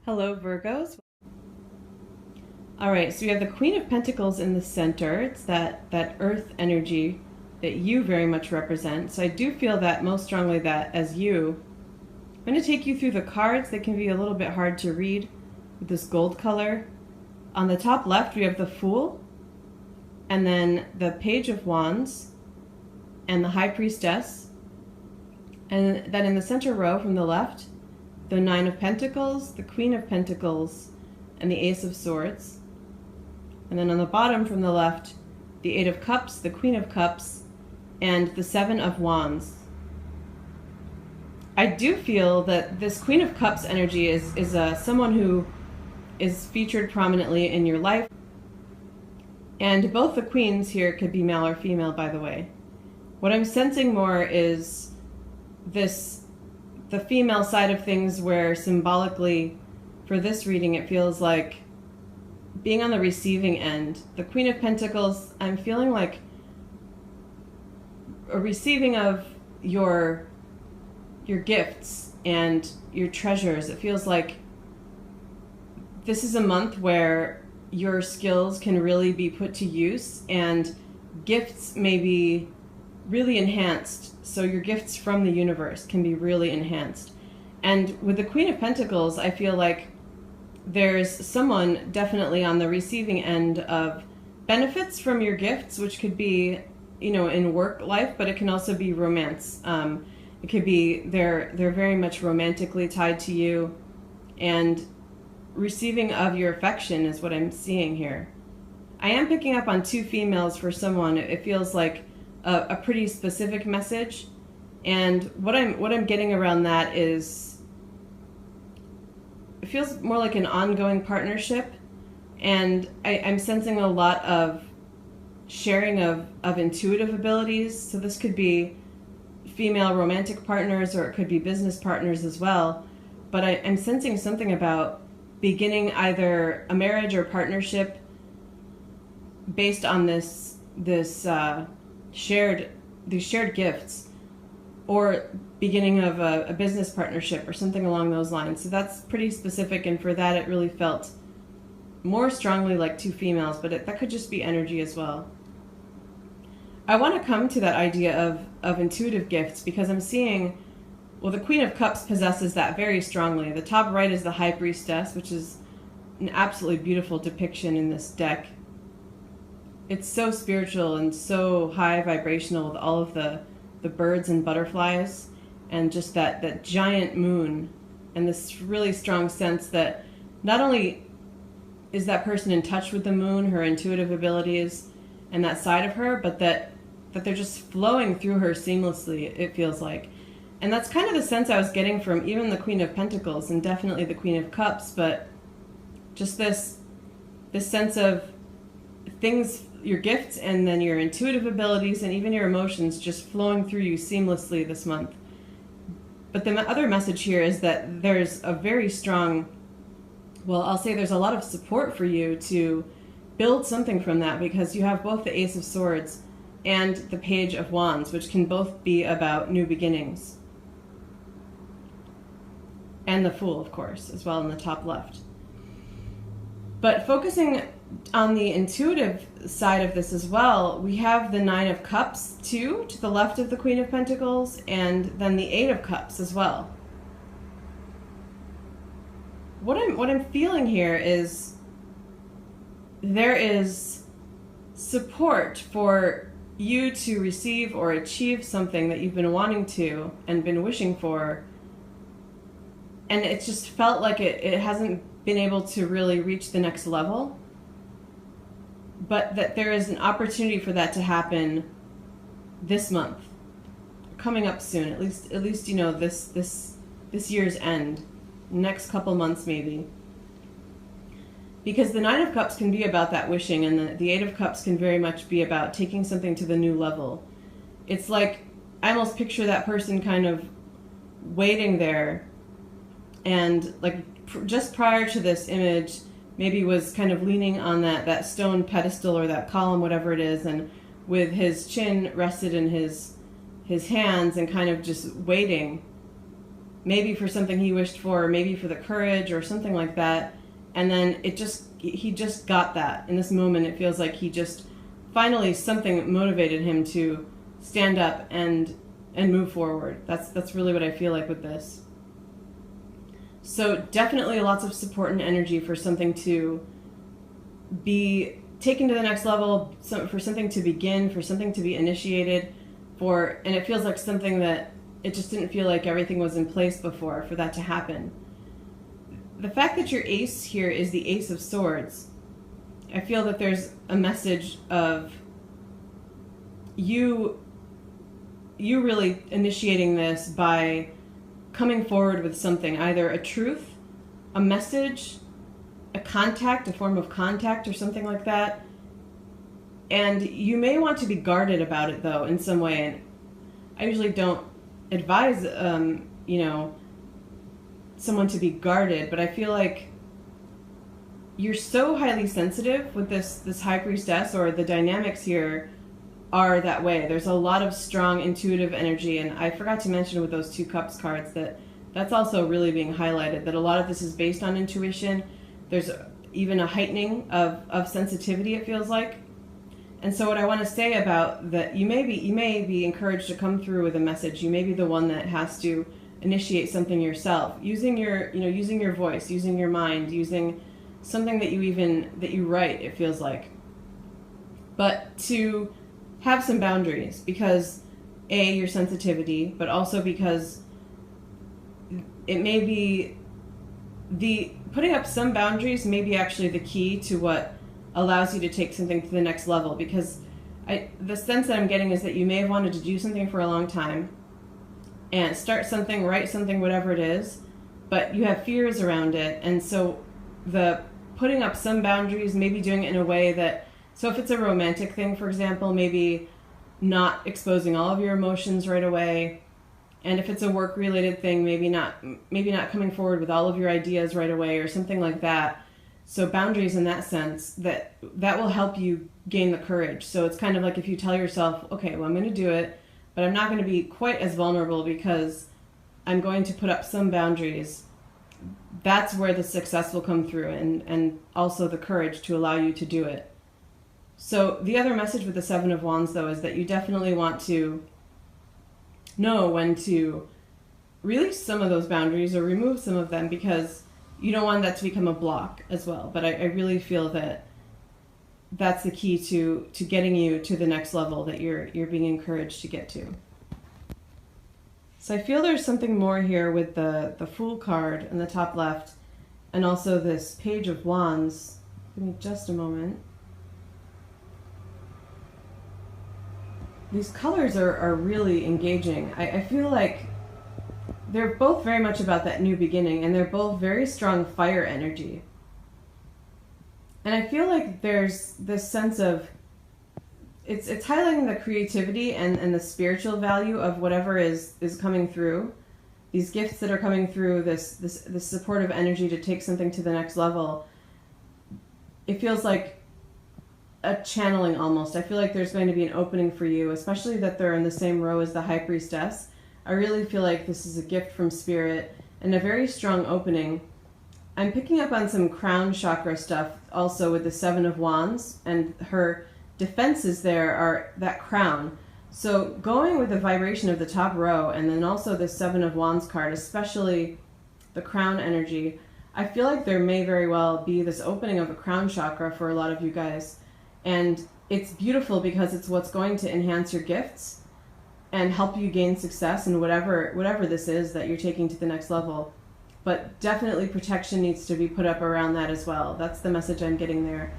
Hello, Virgos. All right, so we have the Queen of Pentacles in the center. It's that earth energy that you very much represent. So I do feel that most strongly that as you, I'm going to take you through the cards. They can be a little bit hard to read with this gold color. On the top left, we have the Fool, and then the Page of Wands, and the High Priestess. And then in the center row from the left, the Nine of Pentacles, the Queen of Pentacles, and the Ace of Swords. And then on the bottom from the left, the Eight of Cups, the Queen of Cups, and the Seven of Wands. I do feel that this Queen of Cups energy is someone who is featured prominently in your life. And both the queens here could be male or female, by the way. What I'm sensing more is the female side of things, where symbolically for this reading it feels like being on the receiving end. The Queen of Pentacles, I'm feeling like a receiving of your gifts and your treasures. It feels like this is a month where your skills can really be put to use and gifts may be really enhanced. So your gifts from the universe can be really enhanced. And with the Queen of Pentacles, I feel like there's someone definitely on the receiving end of benefits from your gifts, which could be, in work life, but it can also be romance. It could be they're very much romantically tied to you, and receiving of your affection is what I'm seeing here. I am picking up on two females for someone. It feels like a pretty specific message, and what I'm getting around that is it feels more like an ongoing partnership, and I'm sensing a lot of sharing of intuitive abilities. So this could be female romantic partners, or it could be business partners as well, but I'm sensing something about beginning either a marriage or partnership based on these shared gifts, or beginning of a business partnership or something along those lines. So that's pretty specific, and for that it really felt more strongly like two females, but that could just be energy as well. I want to come to that idea of intuitive gifts because I'm seeing, well, the Queen of Cups possesses that very strongly. The top right is the High Priestess, which is an absolutely beautiful depiction in this deck. It's so spiritual and so high vibrational with all of the birds and butterflies, and just that giant moon, and this really strong sense that not only is that person in touch with the moon, her intuitive abilities, and that side of her, but that they're just flowing through her seamlessly, it feels like. And that's kind of the sense I was getting from even the Queen of Pentacles and definitely the Queen of Cups, but just this sense of things, your gifts, and then your intuitive abilities and even your emotions just flowing through you seamlessly this month. But the other message here is that there's a very strong, well, I'll say there's a lot of support for you to build something from that, because you have both the Ace of Swords and the Page of Wands, which can both be about new beginnings. And the Fool, of course, as well in the top left. But focusing on the intuitive side of this as well, we have the Nine of Cups too, to the left of the Queen of Pentacles, and then the Eight of Cups as well. What I'm feeling here is there is support for you to receive or achieve something that you've been wanting to and been wishing for, and it just felt like it hasn't been able to really reach the next level, but that there is an opportunity for that to happen this month, coming up soon, at least this year's end, next couple months maybe. Because the Nine of Cups can be about that wishing, and the Eight of Cups can very much be about taking something to the new level. It's like, I almost picture that person kind of waiting there, and like just prior to this image, maybe was kind of leaning on that stone pedestal or that column, whatever it is, and with his chin rested in his hands and kind of just waiting maybe for something he wished for, or maybe for the courage or something like that. And then he just got that. In this moment, it feels like he just finally something motivated him to stand up and move forward. That's really what I feel like with this. So definitely lots of support and energy for something to be taken to the next level, for something to begin, for something to be initiated, and it feels like something that it just didn't feel like everything was in place before for that to happen. The fact that your ace here is the Ace of Swords, I feel that there's a message of you really initiating this by coming forward with something, either a truth, a message, a contact, a form of contact or something like that. And you may want to be guarded about it though in some way. And I usually don't advise, someone to be guarded, but I feel like you're so highly sensitive with this High Priestess, or the dynamics here are that way. There's a lot of strong intuitive energy, and I forgot to mention with those 2 Cups cards that's also really being highlighted, that a lot of this is based on intuition. There's even a heightening of sensitivity, it feels like. And so what I want to say about that, you may be encouraged to come through with a message. You may be the one that has to initiate something yourself, using your voice, using your mind, using something that you write, it feels like. But to have some boundaries, because your sensitivity, but also because it may be putting up some boundaries may be actually the key to what allows you to take something to the next level. Because the sense that I'm getting is that you may have wanted to do something for a long time and start something, write something, whatever it is, but you have fears around it. And so the putting up some boundaries, maybe doing it in a way that, so if it's a romantic thing, for example, maybe not exposing all of your emotions right away. And if it's a work-related thing, maybe not coming forward with all of your ideas right away or something like that. So boundaries in that sense, that will help you gain the courage. So it's kind of like if you tell yourself, okay, well, I'm going to do it, but I'm not going to be quite as vulnerable because I'm going to put up some boundaries. That's where the success will come through, and also the courage to allow you to do it. So the other message with the 7 of Wands, though, is that you definitely want to know when to release some of those boundaries or remove some of them, because you don't want that to become a block as well. But I really feel that that's the key to getting you to the next level that you're being encouraged to get to. So I feel there's something more here with the Fool card in the top left, and also this Page of Wands. Give me just a moment. These colors are really engaging. I feel like they're both very much about that new beginning, and they're both very strong fire energy. And I feel like there's this sense of, it's highlighting the creativity and the spiritual value of whatever is coming through. These gifts that are coming through, this supportive energy to take something to the next level. It feels like a channeling almost. I feel like there's going to be an opening for you, especially that they're in the same row as the High Priestess. I really feel like this is a gift from Spirit and a very strong opening. I'm picking up on some crown chakra stuff also with the 7 of Wands, and her defenses there are that crown. So going with the vibration of the top row, and then also the 7 of Wands card, especially the crown energy, I feel like there may very well be this opening of a crown chakra for a lot of you guys. And it's beautiful because it's what's going to enhance your gifts and help you gain success in whatever this is that you're taking to the next level. But definitely protection needs to be put up around that as well. That's the message I'm getting there.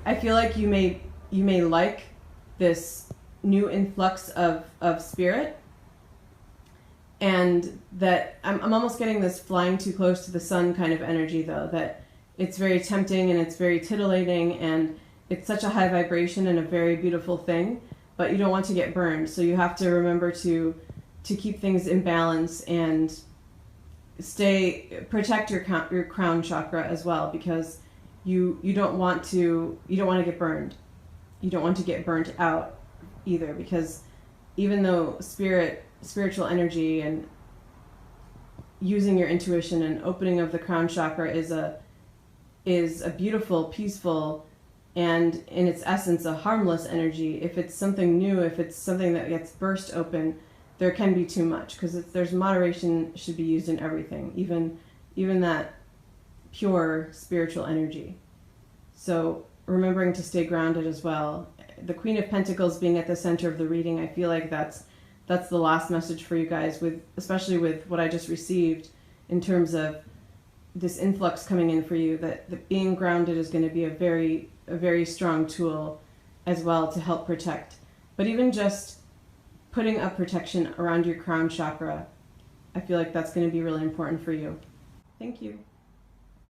I feel like you may like this new influx of spirit, and that I'm almost getting this flying too close to the sun kind of energy, though, that it's very tempting and it's very titillating, and it's such a high vibration and a very beautiful thing, but you don't want to get burned. So you have to remember to keep things in balance and protect your crown chakra as well, because you don't want to get burned. You don't want to get burnt out either, because even though spiritual energy and using your intuition, and opening of the crown chakra is a beautiful, peaceful, and in its essence a harmless energy. If it's something new, if it's something that gets burst open, there can be too much, because there's moderation should be used in everything, even that pure spiritual energy. So remembering to stay grounded as well. The Queen of Pentacles being at the center of the reading, I feel like that's the last message for you guys, especially with what I just received in terms of this influx coming in for you, that being grounded is going to be a very strong tool as well to help protect. But even just putting up protection around your crown chakra, I feel like that's going to be really important for you. Thank you.